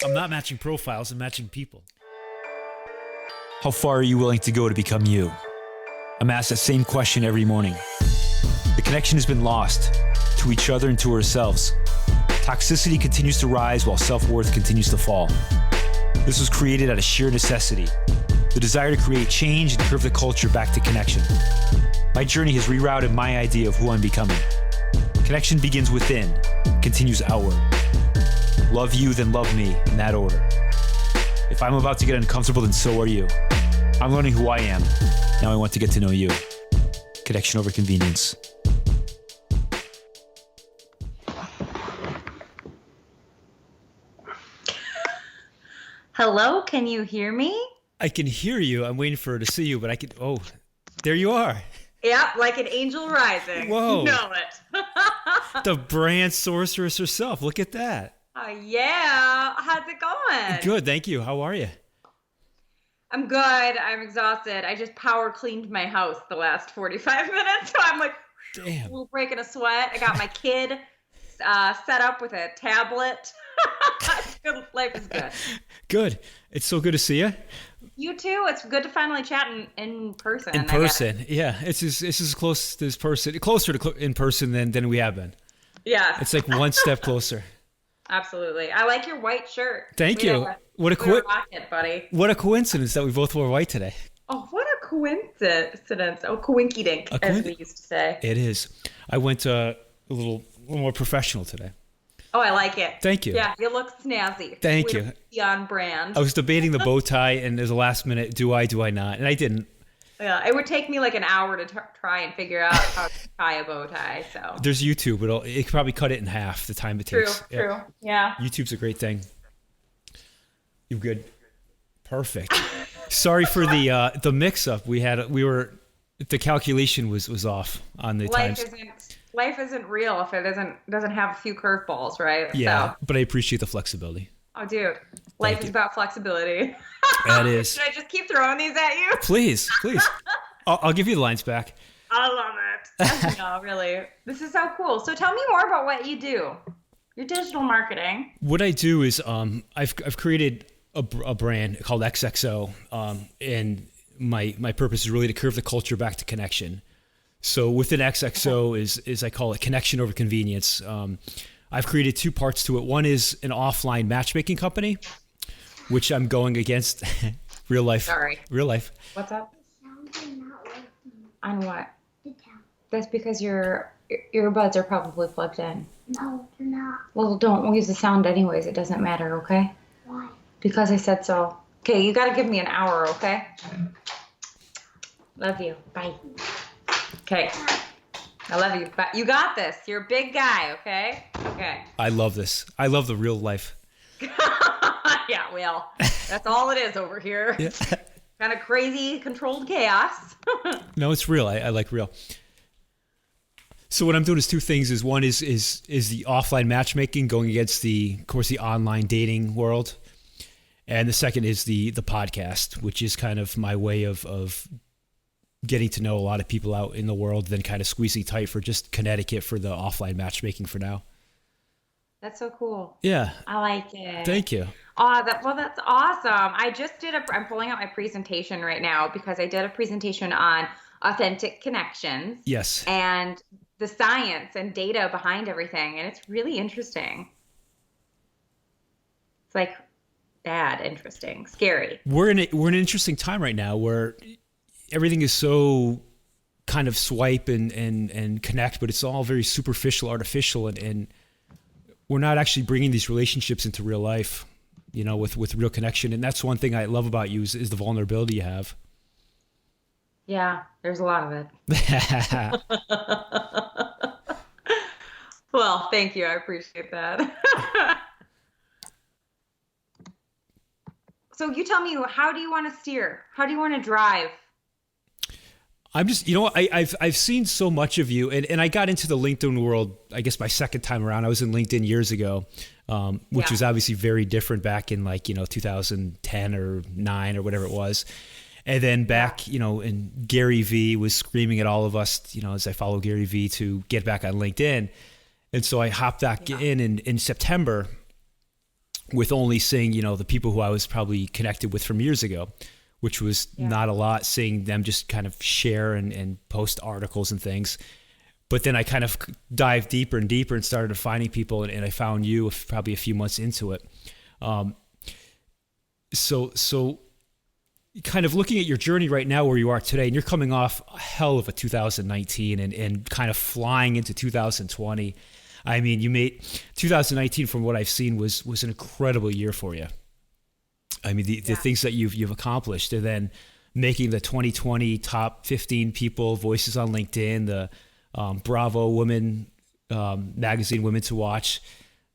I'm not matching profiles, I'm matching people. How far are you willing to go to become you? I'm asked that same question every morning. The connection has been lost to each other and to ourselves. Toxicity continues to rise while self-worth continues to fall. This was created out of sheer necessity, the desire to create change and curve the culture back to connection. My journey has rerouted my idea of who I'm becoming. Connection begins within, continues outward. Love you, then love me, in that order. If I'm about to get uncomfortable, then so are you. I'm learning who I am. Now I want to get to know you. Connection over convenience. Hello, can you hear me? I can hear you. I'm waiting for her to see you, but I can. Oh, there you are. Yep, like an angel rising. Whoa. You know it. The brand sorceress herself. Look at that. Yeah. How's it going? Good, thank you. How are you? I'm good. I'm exhausted. I just power cleaned my house the last 45 minutes, so I'm like, damn, a little break in a sweat. I got my kid set up with a tablet. Life is good. Good. It's so good to see you. You too. It's good to finally chat in person. In person, yeah. It's as close to this person, closer to in person than we have been. Yeah. It's like one step closer. Absolutely. I like your white shirt. Thank you. What a buddy. What a coincidence that we both wore white today. Oh, what a coincidence. Oh, coinky dink, as we used to say. It is. I went a little more professional today. Oh, I like it. Thank you. Yeah, you look snazzy. Thank you. Be on brand. I was debating the bow tie, and there's a last minute, do I not? And I didn't. Yeah, it would take me like an hour to try and figure out how to tie a bow tie. So there's YouTube, but it could probably cut it in half the time it takes. True. Yeah. YouTube's a great thing. You good? Perfect. Sorry for the mix-up. The calculation was off on the times. Life isn't real if it doesn't have a few curveballs, right? Yeah, so. But I appreciate the flexibility. Oh, dude, life is about flexibility. That is. Should I just keep throwing these at you? Please. I'll give you the lines back. I love it. No, really. This is so cool. So tell me more about what you do. Your digital marketing. What I do is I've created a brand called XXO, and my purpose is really to curve the culture back to connection. So within XXO is I call it connection over convenience. I've created two parts to it. One is an offline matchmaking company, which I'm going against real life. Sorry. Real life. What's up? On what? That's because your earbuds are probably plugged in. No, they're not. Well, don't use the sound anyways. It doesn't matter, okay? Why? Because I said so. Okay, you got to give me an hour, okay? Love you. Bye. Okay. I love you. But you got this. You're a big guy, okay? Okay. I love this. I love the real life. Yeah, well, that's all it is over here. Yeah. Kind of crazy, controlled chaos. No, it's real. I like real. So what I'm doing is two things. Is one is the offline matchmaking going against of course, the online dating world. And the second is the podcast, which is kind of my way of getting to know a lot of people out in the world, then kind of squeezing tight for just Connecticut for the offline matchmaking for now. That's so cool. Yeah. I like it. Thank you. Oh, that's awesome. I'm pulling out my presentation right now because I did a presentation on authentic connections. Yes. And the science and data behind everything. And it's really interesting. It's like bad, interesting, scary. We're in an interesting time right now where everything is so kind of swipe and connect, but it's all very superficial, artificial, and we're not actually bringing these relationships into real life, with real connection. And that's one thing I love about you is the vulnerability you have. Yeah, there's a lot of it. Well, thank you. I appreciate that. So you tell me, how do you want to steer? How do you want to drive? I'm just, I've seen so much of you, and I got into the LinkedIn world, I guess, my second time around. I was in LinkedIn years ago, which was obviously very different back in 2010 or 9 or whatever it was. And then back, and Gary Vee was screaming at all of us, as I follow Gary Vee, to get back on LinkedIn. And so I hopped back in September with only seeing, the people who I was probably connected with from years ago, which was not a lot, seeing them just kind of share and post articles and things. But then I kind of dived deeper and deeper and started finding people, and I found you probably a few months into it. So kind of looking at your journey right now where you are today, and you're coming off a hell of a 2019 and kind of flying into 2020. I mean, you made 2019, from what I've seen, was an incredible year for you. I mean, the things that you've accomplished, and then making the 2020 top 15 people voices on LinkedIn, the Bravo Women magazine, Women to Watch,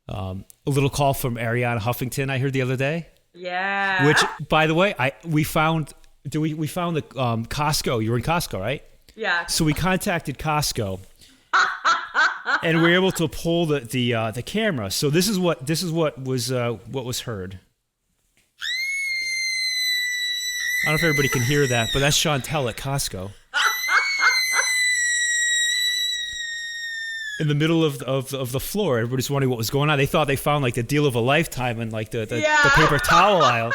a little call from Ariana Huffington I heard the other day. Yeah. Which, by the way, we found the Costco. You were in Costco, right? Yeah. So we contacted Costco. And we were able to pull the camera. So this is what was heard. I don't know if everybody can hear that, but that's Chantel at Costco. In the middle of the floor, everybody's wondering what was going on. They thought they found like the deal of a lifetime in like the paper towel aisle.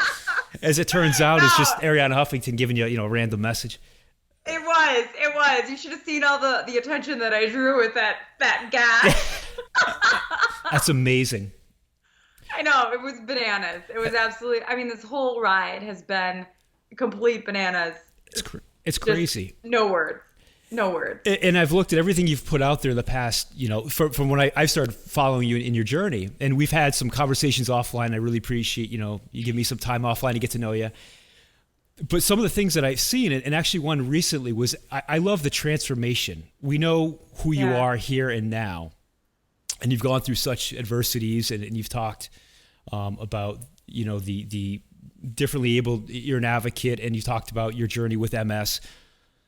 As it turns out, it's just Ariana Huffington giving you a random message. It was. You should have seen all the attention that I drew with that gas. That's amazing. I know, it was bananas. It was absolutely. I mean, this whole ride has been complete bananas. It's crazy. No words. And I've looked at everything you've put out there in the past, from when I started following you in your journey, and we've had some conversations offline. I really appreciate, you give me some time offline to get to know you. But some of the things that I've seen, and actually one recently, was I love the transformation. We know who you are here and now, and you've gone through such adversities, and you've talked about, the differently abled, you're an advocate, and you talked about your journey with MS.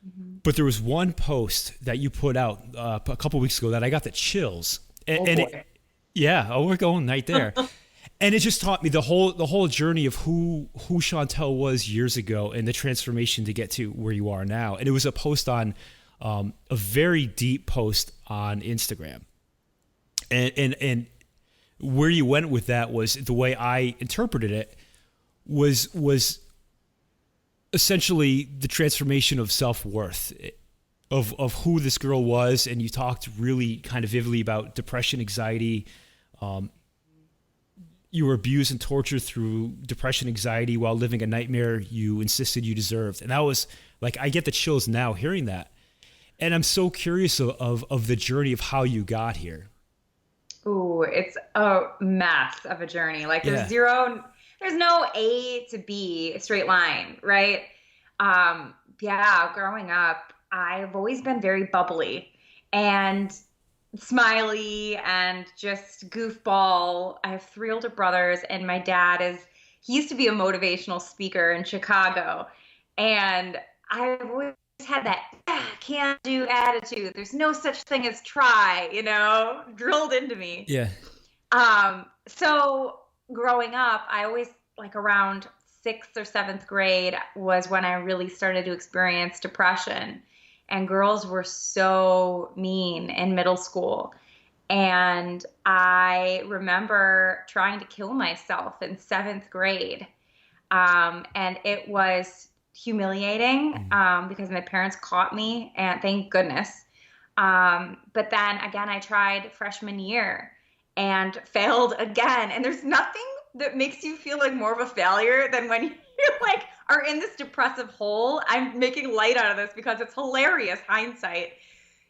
Mm-hmm. But there was one post that you put out a couple of weeks ago that I got the chills. We're going right there. And it just taught me the whole journey of who Chantel was years ago and the transformation to get to where you are now. And it was a post on a very deep post on Instagram. And where you went with that was, the way I interpreted it was essentially the transformation of self-worth, of who this girl was. And you talked really kind of vividly about depression, anxiety. You were abused and tortured through depression, anxiety while living a nightmare you insisted you deserved. And that was like, I get the chills now hearing that. And I'm so curious of the journey of how you got here. Ooh, it's a mess of a journey. Like there's no A to B straight line, right? Growing up, I've always been very bubbly and smiley and just goofball. I have 3 older brothers, and my dad he used to be a motivational speaker in Chicago. And I've always had that can't do attitude. There's no such thing as try, drilled into me. Yeah. So growing up, I always, like, around 6th or 7th grade was when I really started to experience depression. And girls were so mean in middle school. And I remember trying to kill myself in 7th grade. And it was humiliating because my parents caught me, and thank goodness. But then again, I tried freshman year and failed again. And there's nothing that makes you feel like more of a failure than when you like are in this depressive hole. I'm making light out of this because it's hilarious hindsight.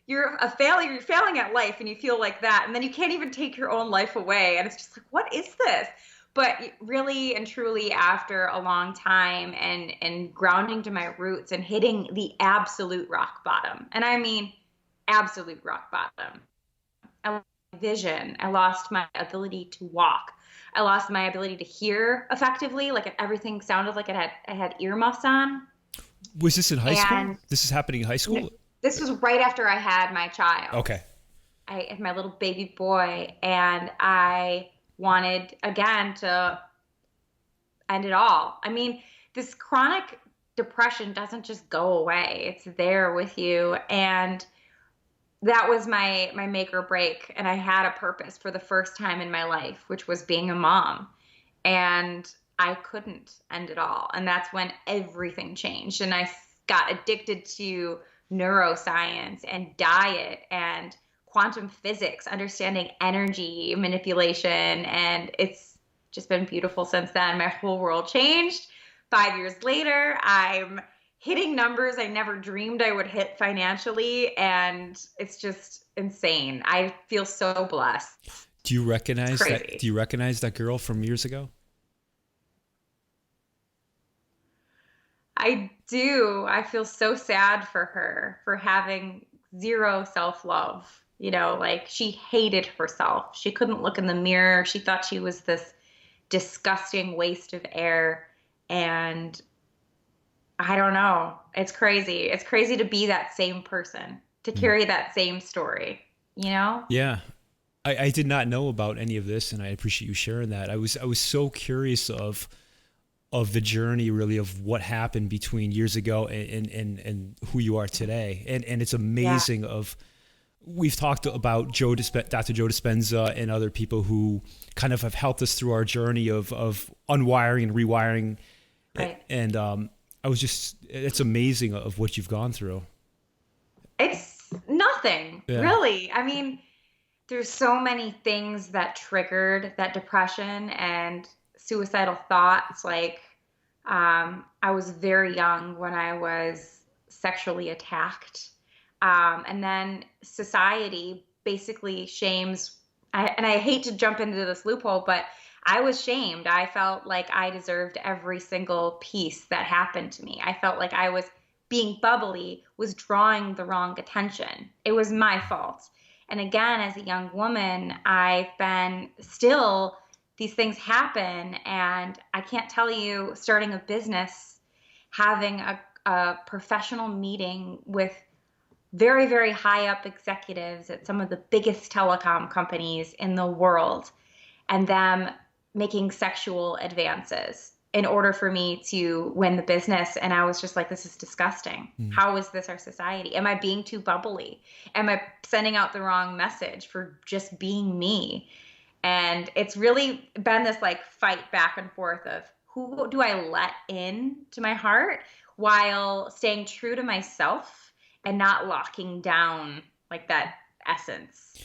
You're a failure, you're failing at life, and you feel like that, and then you can't even take your own life away, and it's just like, what is this? But really and truly, after a long time and grounding to my roots and hitting the absolute rock bottom, and I mean absolute rock bottom, I lost my vision, I lost my ability to walk, I lost my ability to hear effectively. Like, everything sounded like I had earmuffs on. Was this in high school? This is happening in high school? This was right after I had my child. Okay. I had my little baby boy, and I wanted, again, to end it all. I mean, this chronic depression doesn't just go away. It's there with you. And that was my make or break. And I had a purpose for the first time in my life, which was being a mom. and I couldn't end it all. And that's when everything changed. And I got addicted to neuroscience and diet and quantum physics, understanding energy manipulation. And it's just been beautiful since then. My whole world changed. 5 years later, I'm hitting numbers I never dreamed I would hit financially. And it's just insane. I feel so blessed. Do you recognize that? Do you recognize that girl from years ago? I do. I feel so sad for her for having zero self-love. You know, like she hated herself. She couldn't look in the mirror. She thought she was this disgusting waste of air. And I don't know. It's crazy. It's crazy to be that same person, to carry that same story, you know? Yeah. I did not know about any of this, and I appreciate you sharing that. I was so curious of the journey, really, of what happened between years ago and who you are today. And it's amazing. We've talked about Dr. Joe Dispenza and other people who kind of have helped us through our journey of unwiring and rewiring. Right. And it's amazing of what you've gone through. It's nothing, really. I mean, there's so many things that triggered that depression and suicidal thoughts. Like, I was very young when I was sexually attacked. And then society basically shames, and I hate to jump into this loophole, but I was shamed. I felt like I deserved every single piece that happened to me. I felt like I was being bubbly, was drawing the wrong attention. It was my fault. And again, as a young woman, I've been still, these things happen. And I can't tell you, starting a business, having a professional meeting with very, very high up executives at some of the biggest telecom companies in the world, and them making sexual advances in order for me to win the business. And I was just like, this is disgusting. How is this our society? Am I being too bubbly? Am I sending out the wrong message for just being me? And it's really been this like fight back and forth of who do I let in to my heart while staying true to myself and not locking down like that essence.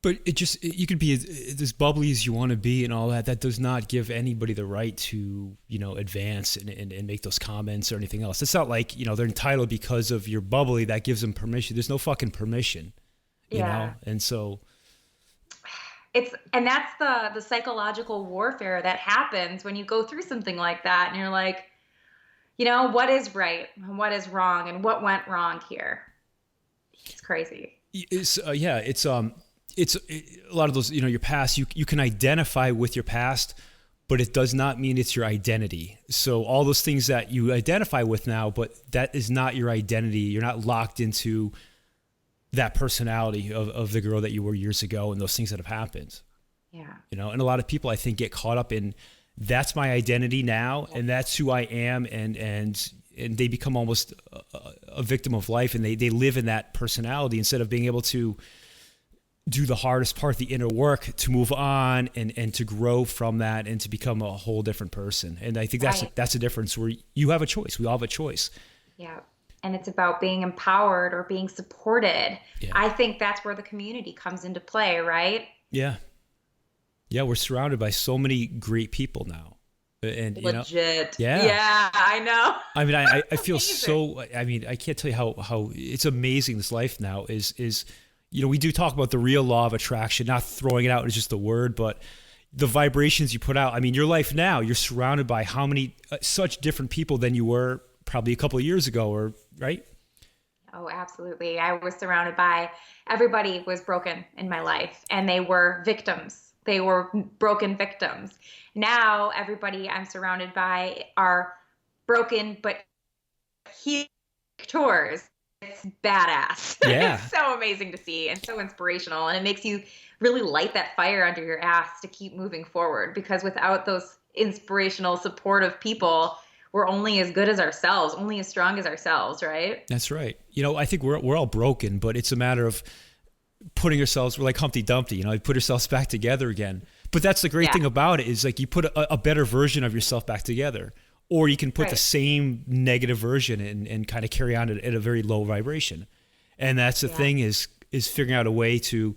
But you could be as bubbly as you want to be and all that. That does not give anybody the right to, advance and make those comments or anything else. It's not like, they're entitled because of your bubbly. That gives them permission. There's no fucking permission, you know? And so and that's the psychological warfare that happens when you go through something like that. And you're like, what is right and what is wrong and what went wrong here? It's crazy. It's a lot of those, your past, you can identify with your past, but it does not mean it's your identity. So all those things that you identify with now, but that is not your identity. You're not locked into that personality of the girl that you were years ago and those things that have happened. Yeah. And a lot of people I think get caught up in that's my identity now and that's who I am and they become almost a victim of life and they live in that personality instead of being able to do the hardest part, the inner work, to move on and to grow from that and to become a whole different person. And I think that's a difference where you have a choice. We all have a choice. Yeah. And it's about being empowered or being supported. Yeah. I think that's where the community comes into play, right? Yeah. Yeah, we're surrounded by so many great people now. And legit. Yeah, I know. I mean, I feel so, I can't tell you how it's amazing this life now is we do talk about the real law of attraction, not throwing it out as just the word, but the vibrations you put out. I mean, your life now, you're surrounded by how many, such different people than you were probably a couple of years ago, right? Oh, absolutely. I was surrounded by, everybody was broken in my life and they were victims. They were broken victims. Now, everybody I'm surrounded by are broken, but healers. It's badass. Yeah. It's so amazing to see and so inspirational. And it makes you really light that fire under your ass to keep moving forward, because without those inspirational, supportive people, we're only as good as ourselves, only as strong as ourselves, right? That's right. I think we're all broken, but it's a matter of putting ourselves, we're like Humpty Dumpty, put ourselves back together again. But that's the great thing about it is like you put a better version of yourself back together, or you can put the same negative version and kind of carry on at a very low vibration. And that's the thing is figuring out a way to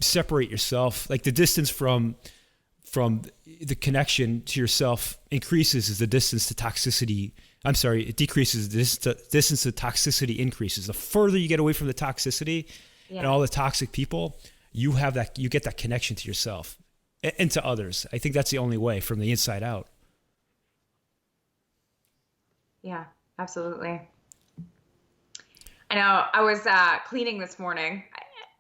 separate yourself. Like the distance from the connection to yourself increases as the distance to toxicity. I'm sorry, it decreases. The distance to toxicity increases. The further you get away from the toxicity and all the toxic people, you get that connection to yourself and to others. I think that's the only way, from the inside out. Yeah, absolutely. I know. I was cleaning this morning.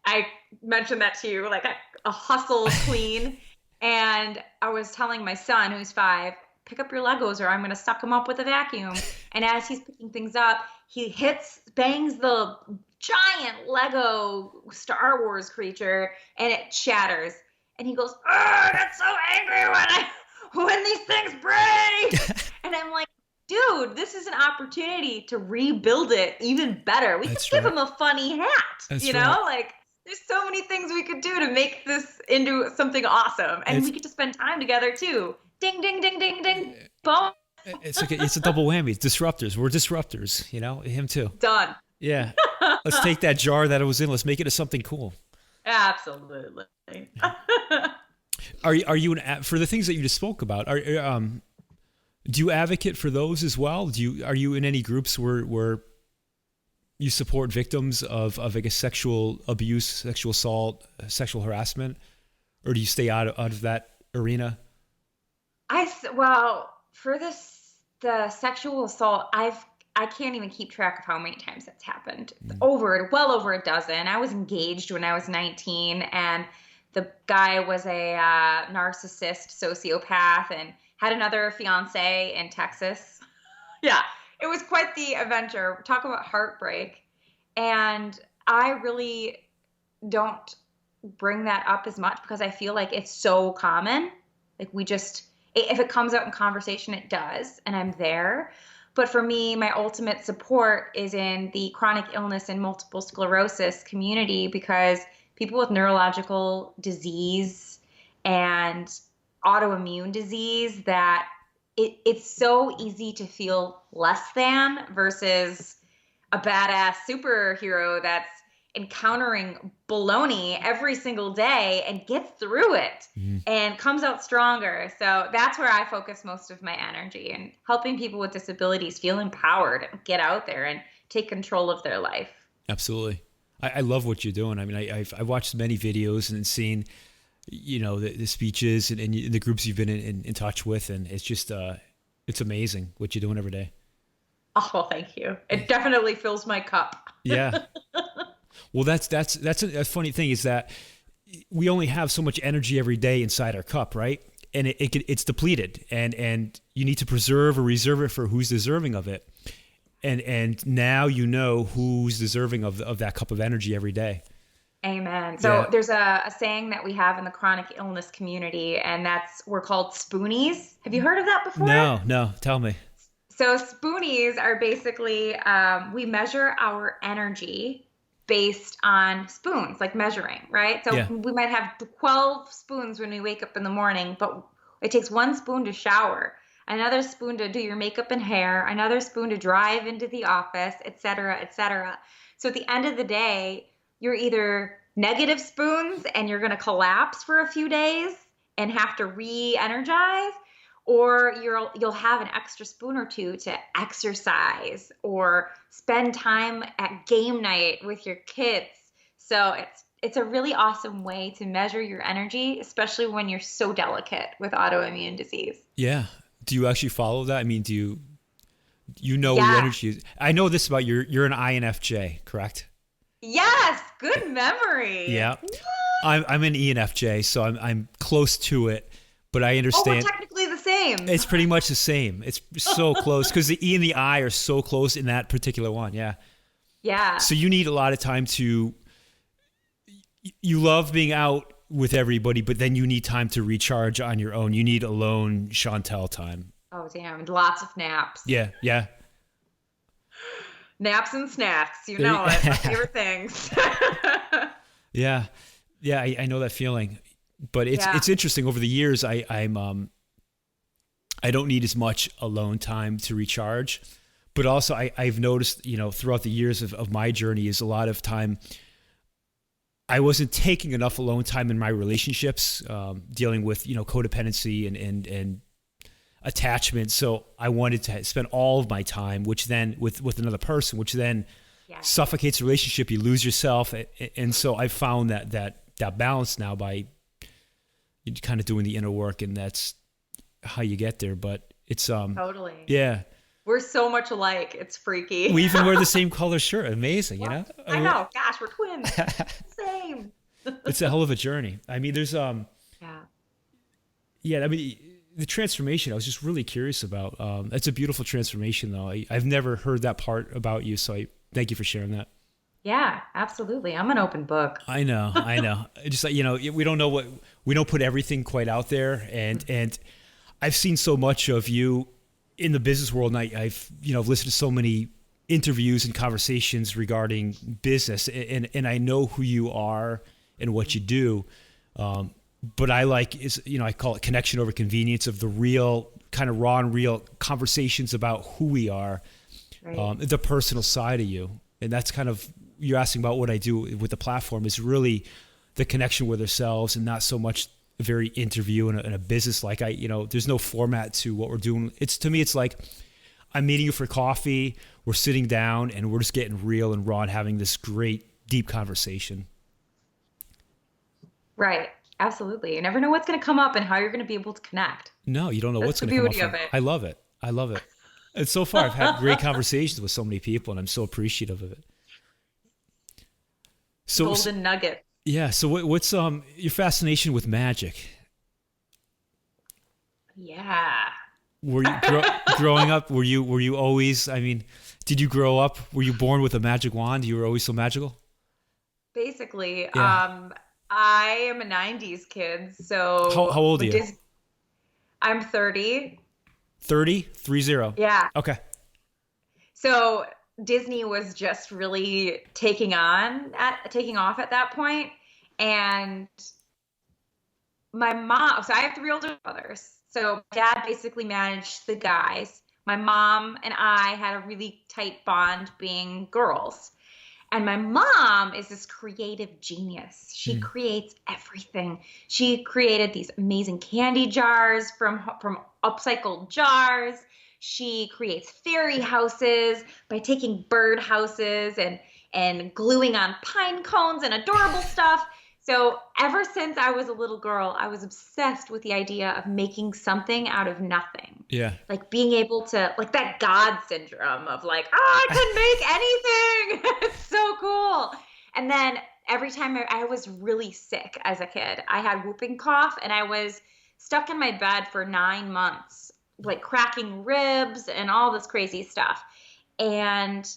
I mentioned that to you, like a hustle clean. And I was telling my son, who's 5, pick up your Legos or I'm going to suck them up with a vacuum. And as he's picking things up, he bangs the giant Lego Star Wars creature and it shatters. And he goes, "Oh, I get so angry when these things break." And I'm like, dude, this is an opportunity to rebuild it even better. We could give him a funny hat, you know? Like, there's so many things we could do to make this into something awesome. And we could just spend time together too. Ding, ding, ding, ding, ding. Boom. It's a double whammy. It's disruptors. We're disruptors, you know? Him too. Done. Yeah. Let's take that jar that it was in. Let's make it into something cool. Absolutely. Are you for the things that you just spoke about? Do you advocate for those as well? Are you in any groups where you support victims of I guess sexual abuse, sexual assault, sexual harassment, or do you stay out of that arena? Well, for the sexual assault, I can't even keep track of how many times that's happened. Well over a dozen. I was engaged when I was 19, and the guy was a narcissist sociopath and had another fiance in Texas. Yeah, it was quite the adventure. Talk about heartbreak. And I really don't bring that up as much because I feel like it's so common. Like if it comes out in conversation, it does, and I'm there. But for me, my ultimate support is in the chronic illness and multiple sclerosis community, because people with neurological disease and autoimmune disease, that it's so easy to feel less than versus a badass superhero that's encountering baloney every single day and gets through it and comes out stronger. So that's where I focus most of my energy, and helping people with disabilities feel empowered and get out there and take control of their life. Absolutely. I love what you're doing. I mean, I've watched many videos and seen, you know, the speeches and the groups you've been in touch with, and it's just it's amazing what you're doing every day. Oh, well, thank you. It definitely fills my cup. Yeah. Well, that's a funny thing, is that we only have so much energy every day inside our cup, right? And it's depleted, and you need to preserve or reserve it for who's deserving of it. And now you know who's deserving of that cup of energy every day. Amen. So there's a saying that we have in the chronic illness community, and we're called spoonies. Have you heard of that before? No. Tell me. So spoonies are basically, we measure our energy based on spoons, like measuring, right? So we might have 12 spoons when we wake up in the morning, but it takes 1 spoon to shower, another spoon to do your makeup and hair, another spoon to drive into the office, et cetera, et cetera. So at the end of the day, you're either negative spoons and you're going to collapse for a few days and have to re-energize, or you'll have an extra spoon or two to exercise or spend time at game night with your kids. So it's a really awesome way to measure your energy, especially when you're so delicate with autoimmune disease. Yeah. Do you actually follow that? I mean, do you know what your energy is? I know this about you're an INFJ, correct? Yes, good memory. Yeah. I'm an ENFJ, so I'm close to it. But I understand. Oh, we're technically the same. It's pretty much the same. It's so close because the E and the I are so close in that particular one. Yeah. Yeah. So you need a lot of time you love being out with everybody, but then you need time to recharge on your own. You need alone Chantel time. Oh, damn. Lots of naps. Yeah. Naps and snacks. You know it. My favorite things. Yeah. I know that feeling. But it's interesting. Over the years, I don't need as much alone time to recharge. But also I've noticed, throughout the years of my journey is a lot of time I wasn't taking enough alone time in my relationships, dealing with, codependency and attachment. So I wanted to spend all of my time, which then with another person, which then suffocates the relationship. You lose yourself. And so I found that balance now by kind of doing the inner work, and that's how you get there. But it's, totally. Yeah. We're so much alike. It's freaky. We even wear the same color shirt. Amazing, you know? I know. Gosh, we're twins. Same. It's a hell of a journey. I mean, there's I mean, the transformation I was just really curious about. It's a beautiful transformation, though. I've never heard that part about you, so I thank you for sharing that. Yeah, absolutely. I'm an open book. I know. Just like, we don't put everything quite out there, and I've seen so much of you in the business world, and I've listened to so many interviews and conversations regarding business, and I know who you are and what you do. But I call it connection over convenience, of the real kind of raw and real conversations about who we are, right. The personal side of you. And that's kind of, you're asking about what I do with the platform, is really the connection with ourselves, and not so much a very interview and a business. Like there's no format to what we're doing. To me, it's like I'm meeting you for coffee. We're sitting down and we're just getting real and raw and having this great, deep conversation. Right. Absolutely. You never know what's going to come up and how you're going to be able to connect. No, you don't know what's going to come up. That's the beauty of it. I love it. And so far, I've had great conversations with so many people, and I'm so appreciative of it. So, golden nugget. Yeah. So what's your fascination with magic? Yeah. Were you growing up? Were you always? I mean, did you grow up? Were you born with a magic wand? You were always so magical. Basically, I am a '90s kid. So how old are you? I'm 30. 30? 30. Yeah. Okay. So Disney was just really taking off at that point. And my mom, so I have 3 older brothers. So dad basically managed the guys. My mom and I had a really tight bond being girls. And my mom is this creative genius. She creates everything. She created these amazing candy jars from upcycled jars. She creates fairy houses by taking bird houses and gluing on pine cones and adorable stuff. So ever since I was a little girl, I was obsessed with the idea of making something out of nothing. Yeah. Like being able to, like that God syndrome of like, I can make anything. It's so cool. And then every time I was really sick as a kid, I had whooping cough, and I was stuck in my bed for 9 months, like cracking ribs and all this crazy stuff. And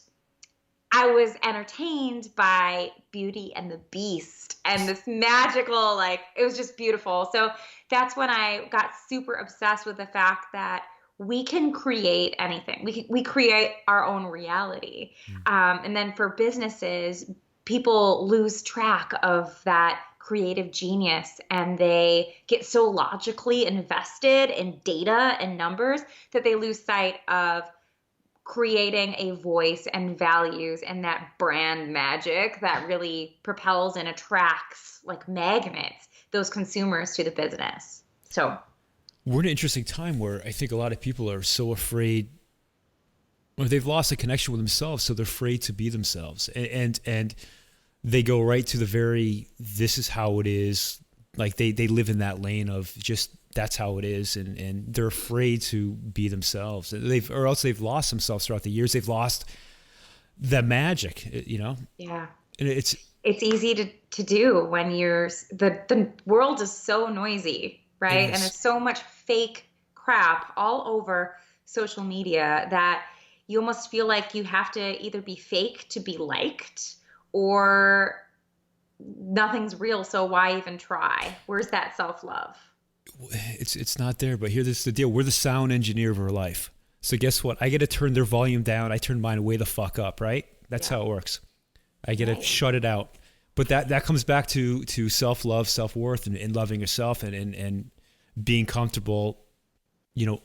I was entertained by Beauty and the Beast and this magical, like, it was just beautiful. So that's when I got super obsessed with the fact that we can create anything. We create our own reality. And then for businesses, people lose track of that creative genius, and they get so logically invested in data and numbers that they lose sight of creating a voice and values and that brand magic that really propels and attracts, like magnets, those consumers to the business. So we're in an interesting time where I think a lot of people are so afraid, or they've lost a connection with themselves, so they're afraid to be themselves, and they go right to the very, this is how it is. Like they live in that lane of just, that's how it is, and they're afraid to be themselves. Or else they've lost themselves throughout the years. They've lost the magic, Yeah. And it's easy to do when the world is so noisy, right? And there's so much fake crap all over social media that you almost feel like you have to either be fake to be liked, or nothing's real, so why even try? Where's that self-love? It's not there. But here's the deal. We're the sound engineer of our life. So guess what? I get to turn their volume down. I turn mine way the fuck up, right? That's how it works. I get to shut it out. But that comes back to self-love, self-worth, and loving yourself, and being comfortable,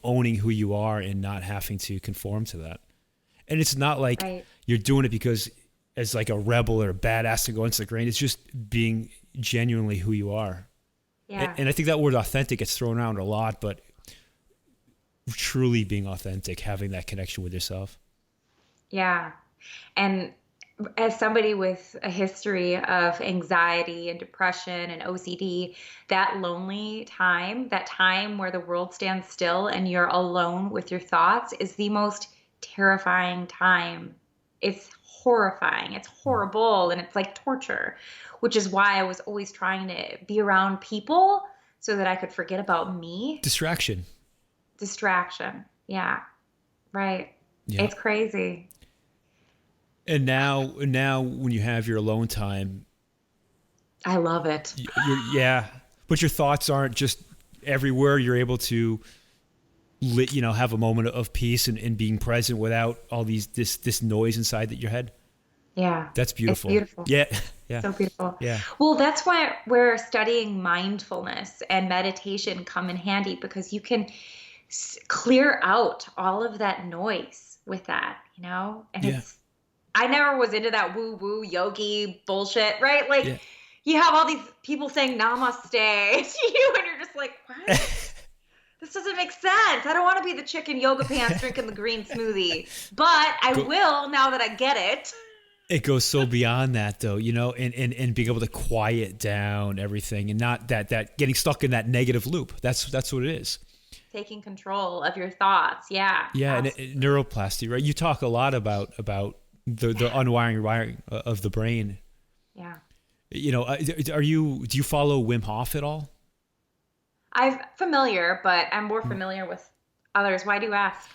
owning who you are and not having to conform to that. And it's not like you're doing it because as like a rebel or a badass to go into the grain. It's just being genuinely who you are. Yeah. And I think that word authentic gets thrown around a lot, but truly being authentic, having that connection with yourself. Yeah. And as somebody with a history of anxiety and depression and OCD, that lonely time, that time where the world stands still and you're alone with your thoughts, is the most terrifying time. It's horrifying. It's horrible. And it's like torture, which is why I was always trying to be around people so that I could forget about me. Distraction. Yeah. Right. Yeah. It's crazy. And now when you have your alone time, I love it. but your thoughts aren't just everywhere. You're able to have a moment of peace and being present without all this noise inside your head. Yeah. That's beautiful. It's beautiful. Yeah. Yeah. So beautiful. Yeah. Well, that's why we're studying mindfulness and meditation come in handy, because you can clear out all of that noise with that, and I never was into that woo-woo yogi bullshit, right? Like you have all these people saying namaste to you and you're just like, what? This doesn't make sense. I don't want to be the chick in yoga pants drinking the green smoothie, but I will now that I get it. It goes so beyond that though, and being able to quiet down everything and not that getting stuck in that negative loop. That's what it is. Taking control of your thoughts. Yeah. Yeah. And neuroplasty, right? You talk a lot about the wiring of the brain. Yeah. Do you follow Wim Hof at all? I'm familiar, but I'm more familiar with others. Why do you ask?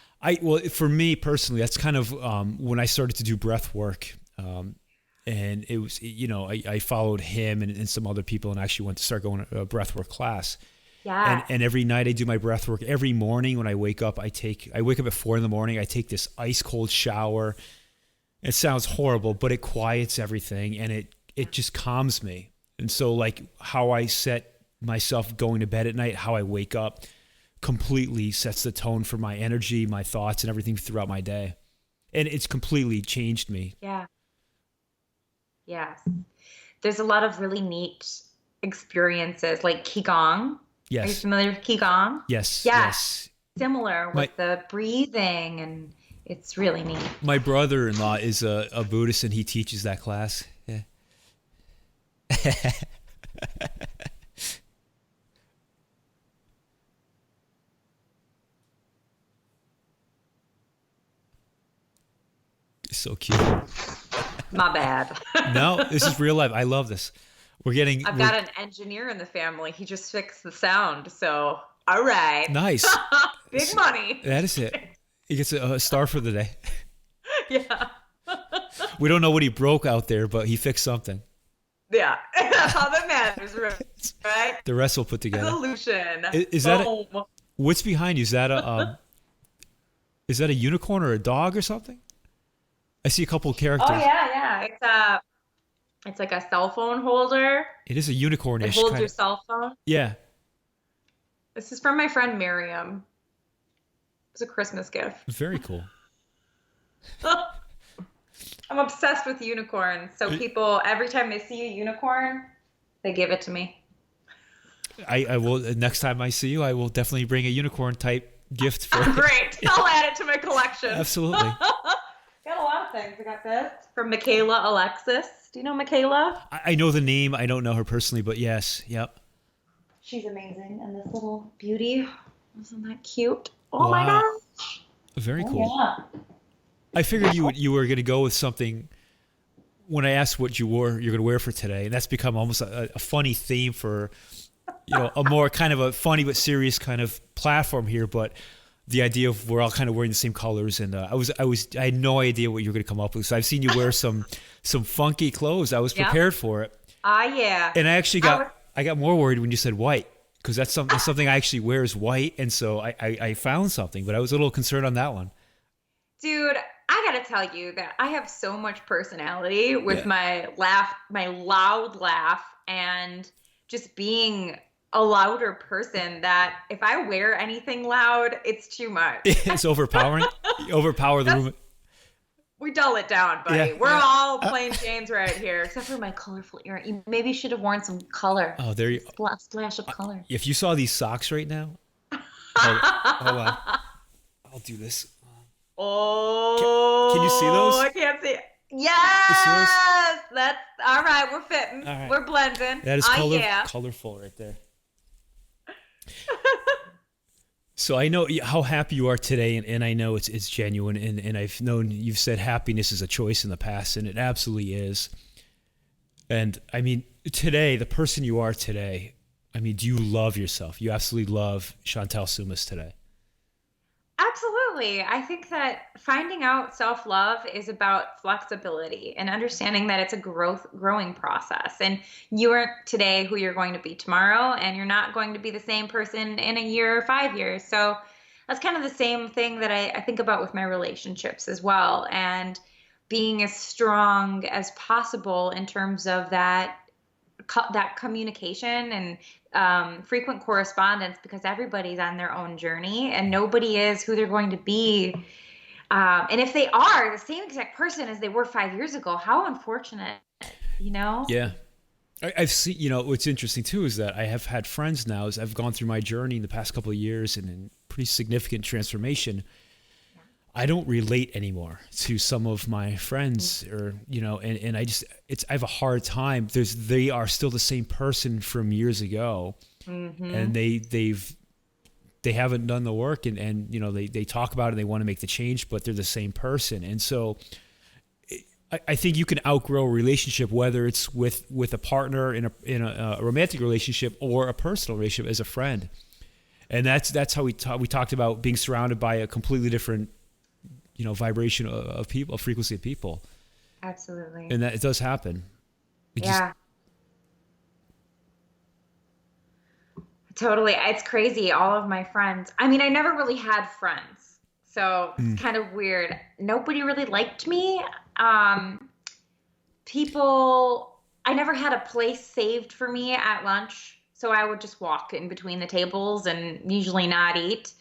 For me personally, that's kind of when I started to do breath work. And it was, I followed him and some other people and actually went to start going to a breath work class. Yeah. And every night I do my breath work. Every morning when I wake up, I wake up at 4 a.m. I take this ice cold shower. It sounds horrible, but it quiets everything and it just calms me. And so like how I set myself going to bed at night, how I wake up completely sets the tone for my energy, my thoughts and everything throughout my day. And it's completely changed me. Yeah. Yes. There's a lot of really neat experiences like Qigong. Yes. Are you familiar with Qigong? Yes. Yeah. Yes. Similar with the breathing, and it's really neat. My brother-in-law is a Buddhist and he teaches that class. Yeah. So cute. My bad. No, this is real life. I love this. I've got an engineer in the family. He just fixed the sound. So, all right. Nice. Big money. That is it. He gets a star for the day. Yeah. We don't know what he broke out there, but he fixed something. Yeah. That's all that matters, right? The rest we'll put together. Solution. Is that what's behind you? Is that a unicorn or a dog or something? I see a couple of characters. Oh yeah. It's like a cell phone holder. It is a unicorn-ish. It holds your cell phone. Yeah. This is from my friend Miriam. It was a Christmas gift. Very cool. I'm obsessed with unicorns. So people, every time they see a unicorn, they give it to me. I will. Next time I see you, I will definitely bring a unicorn type gift for you. Great. I'll add it to my collection. Absolutely. Got a lot of things. I got this from Michaela Alexis. Do you know Michaela? I know the name. I don't know her personally, but yes. Yep. She's amazing. And this little beauty, isn't that cute? Oh my gosh. Very cool. Yeah. I figured you were going to go with something when I asked what you're going to wear for today, and that's become almost a funny theme for, a more kind of a funny but serious kind of platform here. But the idea of we're all kind of wearing the same colors, and I had no idea what you were going to come up with. So I've seen you wear some funky clothes. I was prepared for it. Yeah. And I actually got more worried when you said white, because that's something I actually wear is white, and so I found something, but I was a little concerned on that one. Dude, I got to tell you that I have so much personality with my laugh, my loud laugh, and just being a louder person that if I wear anything loud, it's too much. It's overpowering. You overpower the room. We dull it down, buddy. Yeah. We're all plain Janes right here, except for my colorful ear. You maybe should have worn some color. Oh, there you splash of color. If you saw these socks right now, hold on. I'll do this. Oh, can you see those? I can't see it. Yes, that's all right. We're fitting. All right. We're blending. That is yeah. colorful right there. So I know how happy you are today, and I know it's genuine, and I've known you've said happiness is a choice in the past, and it absolutely is. And I mean, today, the person you are today, I mean, do you love yourself? You absolutely love Chantel Soumis today. Absolutely. I think that finding out self-love is about flexibility and understanding that it's a growing process. And you aren't today who you're going to be tomorrow, and you're not going to be the same person in a year or 5 years. So that's kind of the same thing that I think about with my relationships as well. And being as strong as possible in terms of that communication and frequent correspondence, because everybody's on their own journey and nobody is who they're going to be. And if they are the same exact person as they were 5 years ago, how unfortunate, you know? Yeah. I've seen, what's interesting too is that I have had friends now as I've gone through my journey in the past couple of years and in pretty significant transformation. I don't relate anymore to some of my friends or, and I have a hard time. They are still the same person from years ago, and they haven't done the work and they talk about it and they want to make the change, but they're the same person. And so I think you can outgrow a relationship, whether it's with a partner in a romantic relationship or a personal relationship as a friend. And that's how we talked about being surrounded by a completely different vibration of people, a frequency of people. Absolutely. And that it does happen. Totally. It's crazy. All of my friends, I mean, I never really had friends, so it's kind of weird. Nobody really liked me. I never had a place saved for me at lunch, so I would just walk in between the tables and usually not eat.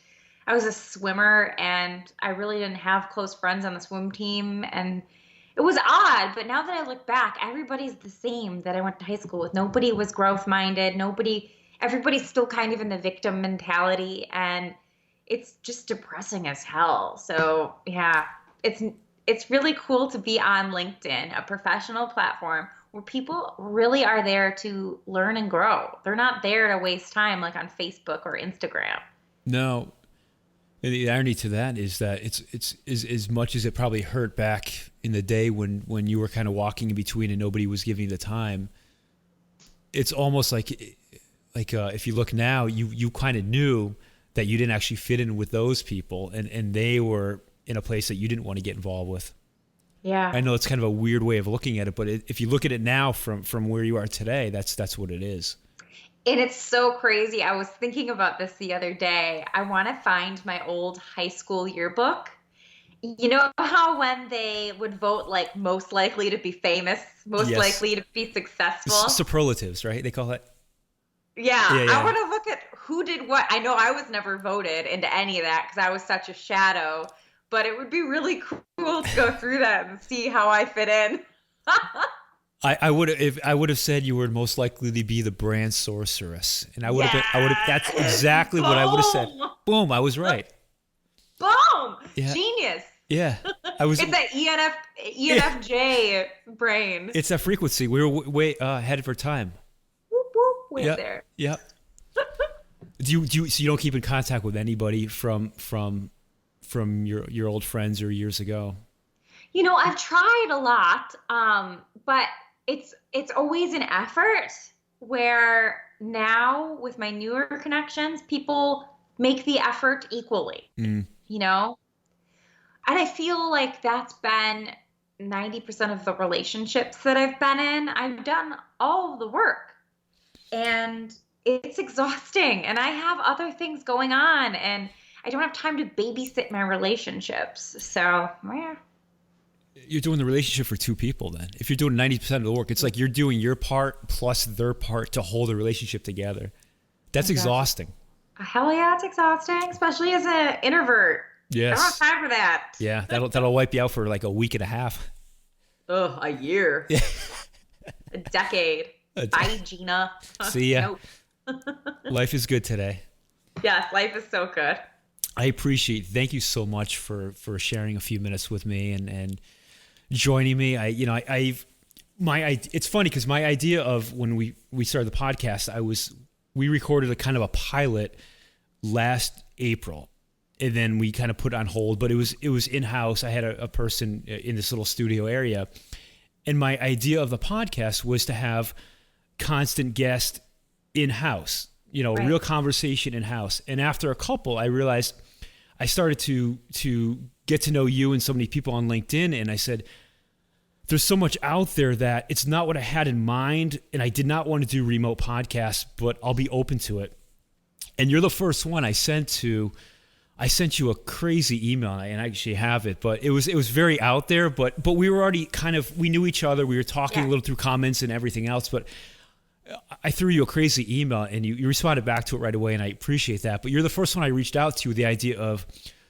I was a swimmer, and I really didn't have close friends on the swim team, and it was odd. But now that I look back, everybody's the same that I went to high school with. Nobody was growth-minded. Everybody's still kind of in the victim mentality, and it's just depressing as hell. So yeah, it's really cool to be on LinkedIn, a professional platform where people really are there to learn and grow. They're not there to waste time like on Facebook or Instagram. No. And the irony to that is that it's as much as it probably hurt back in the day when you were kind of walking in between and nobody was giving you the time. It's almost like if you look now, you kind of knew that you didn't actually fit in with those people, and they were in a place that you didn't want to get involved with. Yeah, I know it's kind of a weird way of looking at it, but if you look at it now from where you are today, that's what it is. And it's so crazy. I was thinking about this the other day. I want to find my old high school yearbook. You know how when they would vote like most likely to be famous, most likely to be successful? Superlatives, right? They call it. Yeah. I want to look at who did what. I know I was never voted into any of that because I was such a shadow, but it would be really cool to go through that and see how I fit in. I would have said you were most likely to be the brand sorceress, and I would have. That's exactly what I would have said. Boom! I was right. Boom! Yeah. Genius. Yeah, I was. It's that ENFJ brain. It's that frequency. We were way ahead of our time. Whoop whoop! There. Yeah. So you don't keep in contact with anybody from your old friends or years ago? I've tried a lot, but it's always an effort where now with my newer connections, people make the effort equally, And I feel like that's been 90% of the relationships that I've been in. I've done all of the work, and it's exhausting, and I have other things going on, and I don't have time to babysit my relationships. So, yeah. You're doing the relationship for two people then. If you're doing 90% of the work, it's like you're doing your part plus their part to hold the relationship together. That's exhausting. Hell yeah, it's exhausting, especially as an introvert. Yes. I don't have time for that. Yeah, that'll wipe you out for like a week and a half. Ugh, a year. A decade. Bye, Gina. See ya. Nope. Life is good today. Yes, life is so good. I appreciate. Thank you so much for sharing a few minutes with me and joining me. It's funny because my idea of when we started the podcast, we recorded a kind of a pilot last April, and then we kind of put it on hold. But it was in-house. I had a person in this little studio area, and my idea of the podcast was to have constant guest in-house. Right. Real conversation in-house. And after a couple, I realized I started to get to know you and so many people on LinkedIn, and I said, there's so much out there that it's not what I had in mind, and I did not want to do remote podcasts, but I'll be open to it. And you're the first one I sent you a crazy email, and I actually have it, but it was very out there, but we were already we knew each other. We were talking a little through comments and everything else, but I threw you a crazy email and you responded back to it right away, and I appreciate that. But you're the first one I reached out to with the idea of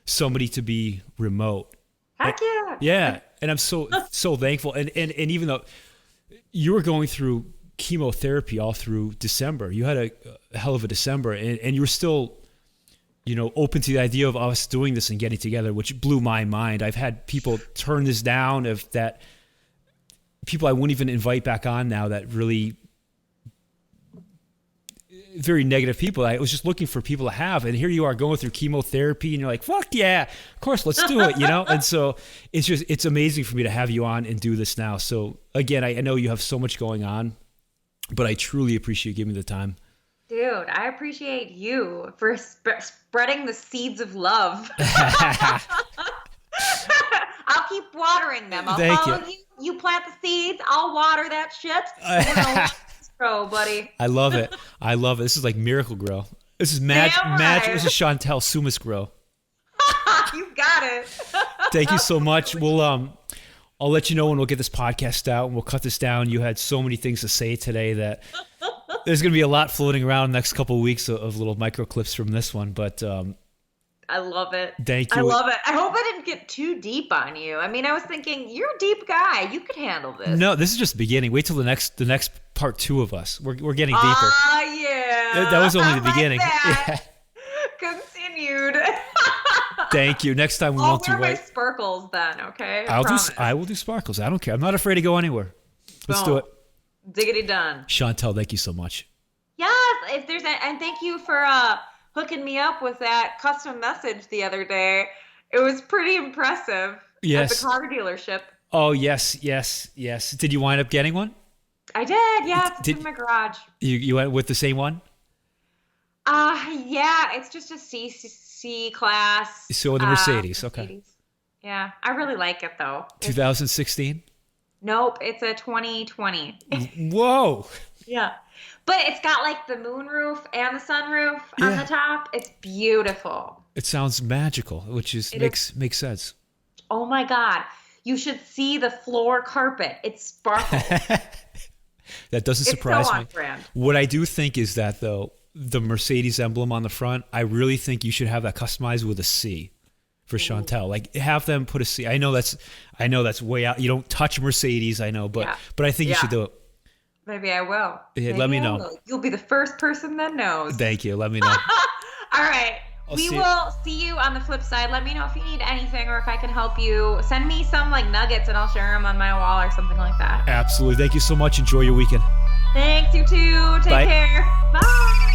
somebody to be remote. Heck yeah. Yeah. And I'm so thankful. And even though you were going through chemotherapy all through December, you had a hell of a December, and you were still, open to the idea of us doing this and getting together, which blew my mind. I've had people turn this down, people I wouldn't even invite back on now, that really very negative people. I was just looking for people to have, and here you are going through chemotherapy, and you're like, fuck yeah, of course, let's do it, And so it's amazing for me to have you on and do this now. So again, I know you have so much going on, but I truly appreciate you giving me the time. Dude, I appreciate you for spreading the seeds of love. I'll keep watering them. I'll follow you. You plant the seeds. I'll water that shit. Grow, buddy. I love it. This is like Miracle Grow. This is magic. This is Chantel Soumis Grow. You got it. Thank you so much. We'll I'll let you know when we'll get this podcast out, and we'll cut this down. You had so many things to say today that there's going to be a lot floating around in the next couple of weeks of little micro clips from this one. But I love it. Thank you. I love it. I hope I didn't get too deep on you. I mean, I was thinking, you're a deep guy. You could handle this. No, this is just the beginning. Wait till the next part 2 of us. We're getting deeper. Oh, yeah. That was only the beginning. Yeah. Continued. Thank you. Next time we won't do white. I'll wear my sparkles then, okay? I will do sparkles. I don't care. I'm not afraid to go anywhere. Let's do it. Diggity done. Chantel, thank you so much. Yes. And thank you for hooking me up with that custom message the other day. It was pretty impressive. Yes. At the car dealership. Oh, yes. Did you wind up getting one? I did, yeah. It's in my garage. You went with the same one? Yeah. It's just a C class. So the Mercedes, okay. Mercedes. Yeah. I really like it, though. 2016? Nope. It's a 2020. Whoa. Yeah. But it's got like the moonroof and the sunroof on the top. It's beautiful. It sounds magical, which makes sense. Oh my God. You should see the floor carpet. It sparkles. That doesn't surprise me. On brand. What I do think is that, though, the Mercedes emblem on the front, I really think you should have that customized with a C for Chantel. Like, have them put a C. I know that's way out. You don't touch Mercedes, I know, but I think you should do it. Maybe I will. Yeah, let me know. You'll be the first person that knows. Thank you. Let me know. All right. We will see you on the flip side. Let me know if you need anything or if I can help you. Send me some like nuggets and I'll share them on my wall or something like that. Absolutely. Thank you so much. Enjoy your weekend. Thanks, you too. Take care. Bye.